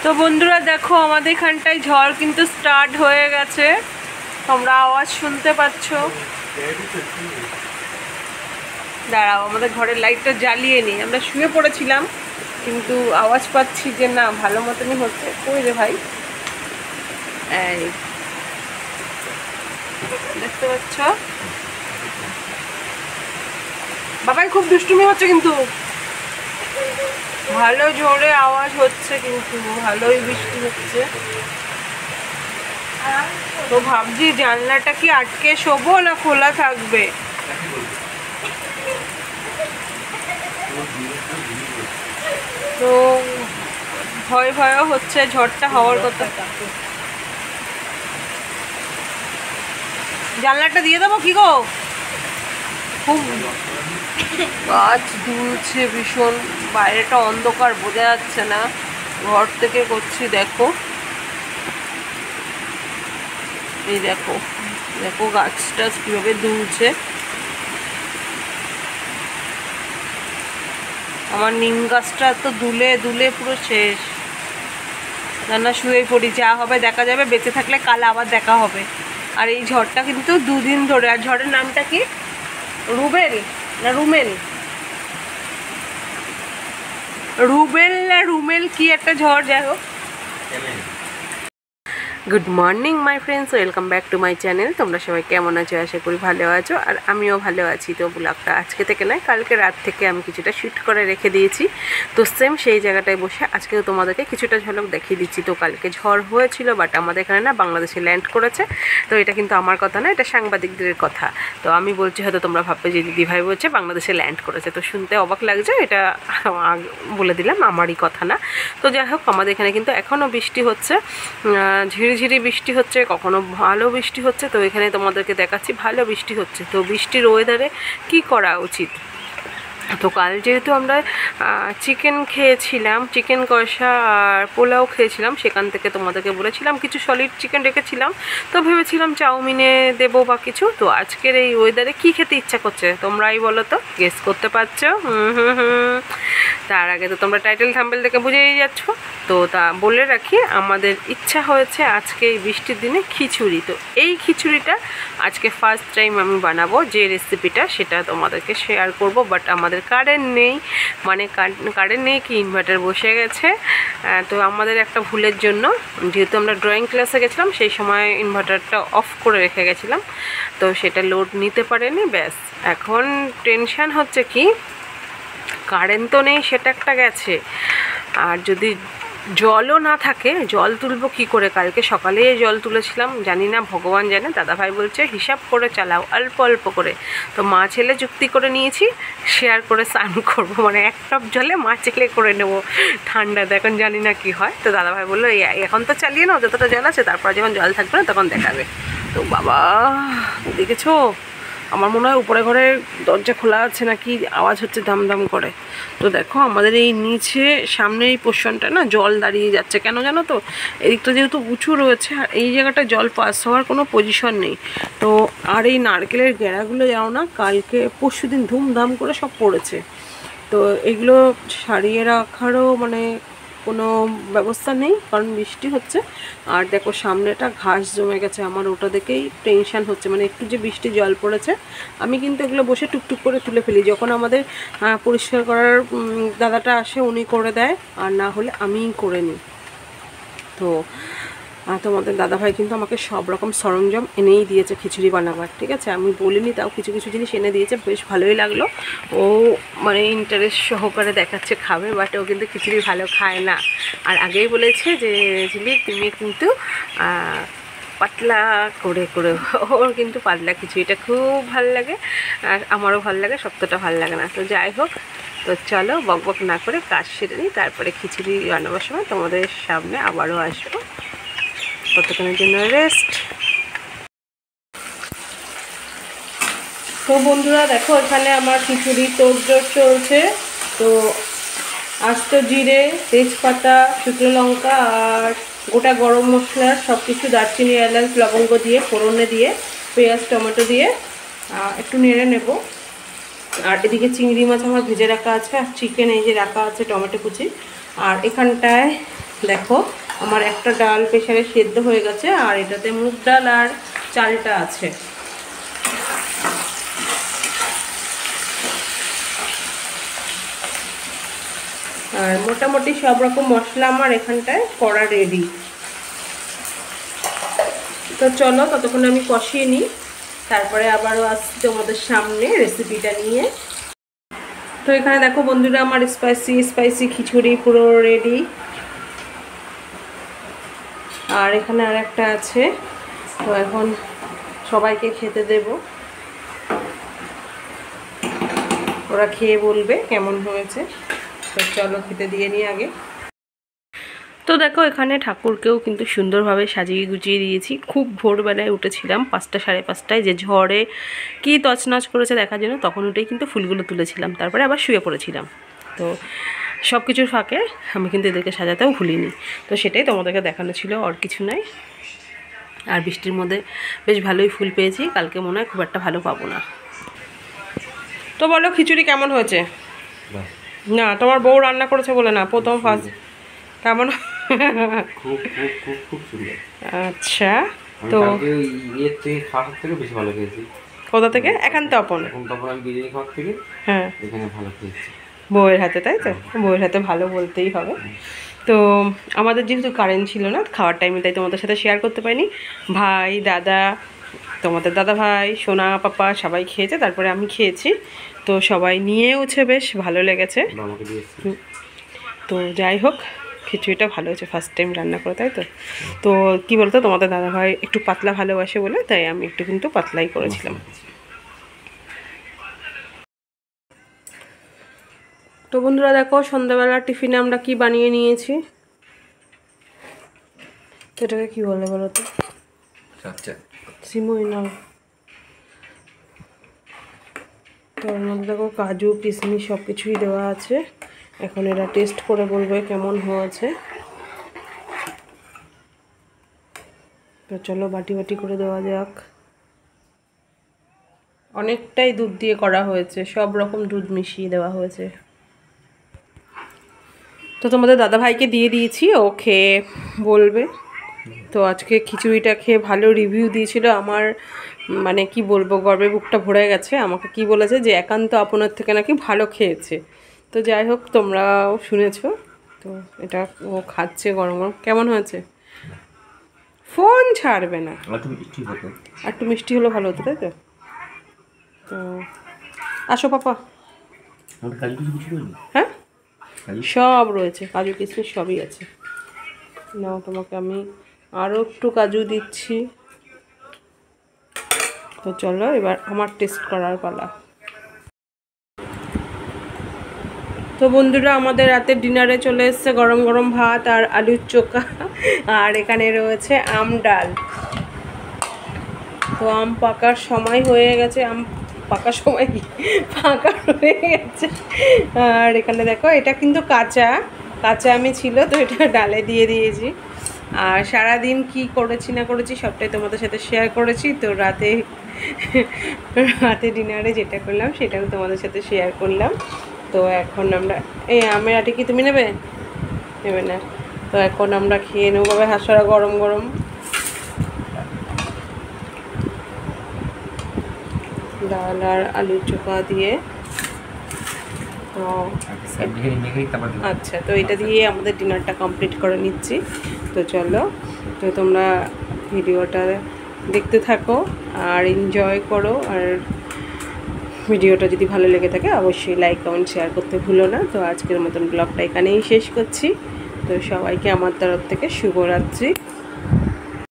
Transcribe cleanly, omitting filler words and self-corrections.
তো বন্ধুরা দেখো আমাদের এখানটায় ঝড় কিন্তু স্টার্ট হয়ে গেছে, তোমরা আওয়াজ শুনতে পাচ্ছ। দাঁড়াও, আমাদের ঘরের লাইটটা জ্বালিয়ে নিই। আমরা শুয়ে পড়েছিলাম কিন্তু আওয়াজ পাচ্ছি যে না ভালো মতনই হচ্ছে। কই রে ভাই, এই দেখতে পাচ্ছ বাবাই খুব দুষ্টুমি হচ্ছে কিন্তু ভালো জোরে আওয়াজ হচ্ছে, কিন্তু ভালোই বৃষ্টি হচ্ছে। তো ভাবছি জানলাটা কি আটকে শোবো না খোলা থাকবে। তো ভয় ভয়ও হচ্ছে, ঝড়টা হওয়ার কথা। জানলাটা দিয়ে দেবো কি গো? খুব গাছ দুলছে ভীষণ, বাইরেটা অন্ধকার বোঝা যাচ্ছে না, ঘর থেকে করছি। দেখো এই দেখো দেখো গাছটা কিভাবে দুলছে। আমার নিম গাছটা তো দুলে দুলে পুরো শেষ। না শুয়ে পড়ি, যা হবে দেখা যাবে, বেঁচে থাকলে কাল আবার দেখা হবে। আর এই ঝড়টা কিন্তু দুদিন ধরে। আর ঝড়ের নামটা কি? রুবেল না রুমেল? রুবেল না রুমেল কি একটা ঝড়, যাই হোক। Good morning my friends, welcome back to my channel. তোমরা সবাই কেমন আছো? আশা করি ভালো আছো, আর আমিও ভালো আছি। তো ব্লগটা আজকে থেকে নয়, কালকে রাত থেকে আমি কিছুটা শ্যুট করে রেখে দিয়েছি। তো সেম সেই জায়গাটায় বসে আজকেও তোমাদেরকে কিছুটা ঝলক দেখিয়ে দিচ্ছি। তো কালকে ঝড় হয়েছিল, বাট আমাদের এখানে না বাংলাদেশে ল্যান্ড করেছে। তো এটা কিন্তু আমার কথা না, এটা সাংবাদিকদের কথা। তো আমি বলছি, হয়তো তোমরা ভাববে যে দিদিভাই বলছে বাংলাদেশে ল্যান্ড করেছে, তো শুনতে অবাক লাগছে। এটা বলে দিলাম, আমারই কথা না। তো যাই হোক, আমাদের এখানে কিন্তু এখনও বৃষ্টি হচ্ছে, ঝিরিঝিরি বৃষ্টি হচ্ছে, কখনো ভালো বৃষ্টি হচ্ছে। তো এখানে তোমাদেরকে দেখাচ্ছি ভালো বৃষ্টি হচ্ছে। তো বৃষ্টির ওয়েদারে কি করা উচিত? তো কাল যেহেতু আমরা চিকেন খেয়েছিলাম, চিকেন কষা আর পোলাও খেয়েছিলাম, সেখান থেকে তোমাদেরকে বলেছিলাম কিছু সলিড চিকেন রেখেছিলাম। তো ভেবেছিলাম চাউমিনে দেবো বা কিছু। তো আজকের এই ওয়েদারে কি খেতে ইচ্ছা করছে তোমরাই বলো তো, গেস করতে পারছো? তার আগে তো তোমরা টাইটেল থাম্বনেল থেকে বুঝেই যাচ্ছ। তো তা বলে রাখি, আমাদের ইচ্ছা হয়েছে আজকে এই বৃষ্টির দিনে খিচুড়ি। তো এই খিচুড়িটা আজকে ফার্স্ট টাইম আমি বানাবো, যে রেসিপিটা সেটা তোমাদেরকে শেয়ার করব। বাট আমাদের কারেন্ট নেই, মানে কারেন্ট নেই কি, ইনভার্টার বসে গেছে। তো আমাদের একটা ভুলের জন্য, যেহেতু আমরা ড্রয়িং ক্লাসে গেছিলাম সেই সময় ইনভার্টারটা অফ করে রেখে গেছিলাম, তো সেটা লোড নিতে পারেনি। ব্যাস এখন টেনশান হচ্ছে কি, কারেন্ট তো নেই, সেটা একটা গেছে। আর যদি জলও না থাকে, জল তুলবো কী করে? কালকে সকালে জল তুলেছিলাম, জানি না, ভগবান জানে। দাদাভাই বলছে হিসাব করে চালাও, অল্প অল্প করে। তো মা ছেলে যুক্তি করে নিয়েছি, শেয়ার করে স্নান করবো, মানে এক টপ জলে মা ছেলে করে নেবো ঠান্ডাতে। এখন জানি না কি হয়। তো দাদাভাই বললো এখন তো চালিয়ে নাও যতটা জল আছে, তারপর যখন জল থাকবে না তখন দেখাবে। তো বাবা দেখেছো, আমার মনে হয় উপরে ঘরে দরজা খোলা আছে নাকি, আওয়াজ হচ্ছে দাম দাম করে। তো দেখো আমাদের এই নিচে সামনে এই পোর্শনটা না জল দাঁড়িয়ে যাচ্ছে, কেন জানো তো? এদিকটা যেহেতু উঁচু রয়েছে, আর এই জায়গাটা জল পাস হওয়ার কোনো পজিশন নেই। তো আর এই নারকেলের গেঁড়াগুলো যাও না, কালকে পরশু দিন ধুমধাম করে সব পড়েছে। তো এগুলো সারিয়ে রাখারও মানে কোনো ব্যবস্থা নেই, কারণ বৃষ্টি হচ্ছে। আর দেখো সামনেটা ঘাস জমে গেছে, আমার ওটা দেখেই টেনশান হচ্ছে। মানে একটু যে বৃষ্টি জল পড়েছে, আমি কিন্তু এগুলো বসে টুকটুক করে তুলে ফেলি। যখন আমাদের পরিষ্কার করার দাদাটা আসে উনি করে দেয়, আর না হলে আমিই করে নিই। তো তোমাদের দাদাভাই কিন্তু আমাকে সব রকম সরঞ্জাম এনেই দিয়েছে খিচুড়ি বানাবার, ঠিক আছে? আমি বলিনি, তাও কিছু কিছু জিনিস এনে দিয়েছে, বেশ ভালোই লাগলো। ও মানে ইন্টারেস্ট সহকারে দেখাচ্ছে খাবে, বাট ও কিন্তু খিচুড়ি ভালো খায় না। আর আগেই বলেছে যে ঝিলি তুমি কিন্তু পাতলা করে করে, ওর কিন্তু পাতলা খিচুড়িটা খুব ভালো লাগে, আর আমারও ভালো লাগে, সত্যটা ভালো লাগে না। তো যাই হোক, তো চলো বক বক না করে কাজ সেরে নিই, তারপরে খিচুড়ি বানাবার সময় তোমাদের সামনে আবারও আসবো। ততক্ষণের জন্য রেস্ট। তো বন্ধুরা দেখো, এখানে আমার খিচুড়ি তোড়জোড় চলছে। তো আস্ত জিরে, তেজপাতা, শুকনো লঙ্কা আর গোটা গরম মশলা সব কিছু, দারচিনি, এলাচ, লবঙ্গ দিয়ে ফোড়নে দিয়ে, পেঁয়াজ টমেটো দিয়ে একটু নেড়ে নেব। আর এদিকে চিংড়ি মাছ আমার ভেজে রাখা আছে, আর চিকেন এই যে রাখা আছে টমেটো কুচি। আর এখানটায় দেখো আমার একটা ডাল প্রেসারে সেদ্ধ হয়ে গেছে, আর এটাতে মুগ ডাল আর চালটা আছে। আর মোটামুটি সব রকম মশলা আমার এখানটায় করা রেডি। তো চলো ততক্ষণ আমি কষিয়ে নিই, তারপরে আবারও আসছি তোমাদের সামনে রেসিপিটা নিয়ে। তো এখানে দেখো বন্ধুরা আমার স্পাইসি খিচুড়ি পুরো রেডি। আর এখানে আর একটা আছে, তো এখন সবাইকে খেতে দেব, ওরা খেয়ে বলবে কেমন হয়েছে। তো চলো খেতে দিয়ে নিই আগে। তো দেখো এখানে ঠাকুরকেও কিন্তু সুন্দরভাবে সাজিয়ে গুছিয়ে দিয়েছি। খুব ভোরবেলায় উঠেছিলাম 5টা সাড়ে 5টায়, যে ঝড়ে কি তছনছ করেছে দেখার জন্য, তখন উঠেই কিন্তু ফুলগুলো তুলেছিলাম, তারপরে আবার শুয়ে পড়েছিলাম। তো সব কিছুর ফাঁকে আমি কিন্তু এদেরকে সাজাতেও ভুলিনি, তো সেটাই তোমাদেরকে দেখানো ছিল, আর কিছু নাই। আর বৃষ্টির মধ্যে বেশ ভালোই ফুল পেয়েছি, কালকে মনে হয় খুব একটা ভালো পাবো না। তো বলো খিচুড়ি কেমন হয়েছে? না তোমার বউ রান্না করেছে বলে না, প্রথম ফার্স্ট কেমন? খুব খুব খুব খুব সুন্দর। আচ্ছা, তো এর থেকে খাওয়ার থেকে বেশি ভালো খেয়েছি। কোথা থেকে? একান্ত আপন। এখন তখন আমি বিরিয়ানি খাওয়ার থেকে হ্যাঁ এখানে ভালো খেয়েছি বউয়ের হাতে, তাই তো? বউয়ের হাতে ভালো বলতেই হবে। তো আমাদের যেহেতু কারেন্ট ছিল না খাওয়ার টাইমে, তাই তোমাদের সাথে শেয়ার করতে পারিনি। ভাই, দাদা, তোমাদের দাদা ভাই, সোনা, পাপা সবাই খেয়েছে, তারপরে আমি খেয়েছি। তো সবাই নিয়েওছে, বেশ ভালো লেগেছে। আমাকে দিয়েছি। তো যাই হোক, খিচুড়িটা ভালো হয়েছে, ফার্স্ট টাইম রান্না করে, তাই তো? তো কী বলতো, তোমাদের দাদাভাই একটু পাতলা ভালোবাসে বলে তাই আমি একটু কিন্তু পাতলাই করেছিলাম। তো বন্ধুরা দেখো সন্ধ্যাবেলা টিফিনে আমরা কি বানিয়ে নিয়েছি, এটাকে কি বলে বলো তো? সিমই না, তো ওর মধ্যে দেখো কাজু কিশমিশ সব কিছুই দেওয়া আছে। এখন এরা টেস্ট করে বলবে কেমন হয়েছে। তো চলো বাটি বাটি করে দেওয়া যাক। অনেকটাই দুধ দিয়ে করা হয়েছে, সব রকম দুধ মিশিয়ে দেওয়া হয়েছে। তো তোমাদের দাদাভাইকে দিয়ে দিয়েছি, ও খেয়ে বলবে। তো আজকে খিচুড়িটা খেয়ে ভালো রিভিউ দিয়েছিল, আমার মানে কি বলবো, গর্বে বুকটা ভরে গেছে। আমাকে কি বলেছে যে একান্ত আপনার থেকে নাকি ভালো খেয়েছে। তো যাই হোক, তোমরাও শুনেছো। তো এটা ও খাচ্ছে গরম গরম। কেমন হয়েছে? ফোন ছাড়বে না, আর একটু মিষ্টি হলে ভালো হতো, তাই তো? তো আসো পাপা। হ্যাঁ সব রয়েছে, কাজু কিশমিশ সবই আছে। নাও তোমাকে আমি আরও একটু কাজু দিচ্ছি। তো চলো এবার আমার টেস্ট করার পালা। তো বন্ধুরা আমাদের রাতের ডিনারে চলে এসছে গরম গরম ভাত আর আলুর চোখা, আর এখানে রয়েছে আম ডাল। তো আম পাকার সময় হয়ে গেছে, আম পাকার সময় কি পাকা হয়ে গেছে। আর এখানে দেখো এটা কিন্তু কাঁচা আমি ছিল, তো এটা ডালে দিয়ে দিয়েছি। আর সারাদিন কি করেছি না করেছি সবটাই তোমাদের সাথে শেয়ার করেছি। তো রাতে ডিনারে যেটা করলাম সেটাও তোমাদের সাথে শেয়ার করলাম। তো এখন আমরা এই আমের আটি কি তুমি নেবে না? তো এখন আমরা খেয়ে নেবো বাবা হাঁসরা গরম গরম ডাল আর আলুর চোখা দিয়ে। তো আচ্ছা, তো এটা দিয়ে আমাদের ডিনারটা কমপ্লিট করে নিচ্ছি। তো চলো, তো তোমরা ভিডিওটা দেখতে থাকো আর এনজয় করো। আর ভিডিওটা যদি ভালো লেগে থাকে অবশ্যই লাইক কমেন্ট শেয়ার করতে ভুলো না। তো আজকের মতন ব্লগটা এখানেই শেষ করছি। তো সবাইকে আমার তরফ থেকে শুভরাত্রি।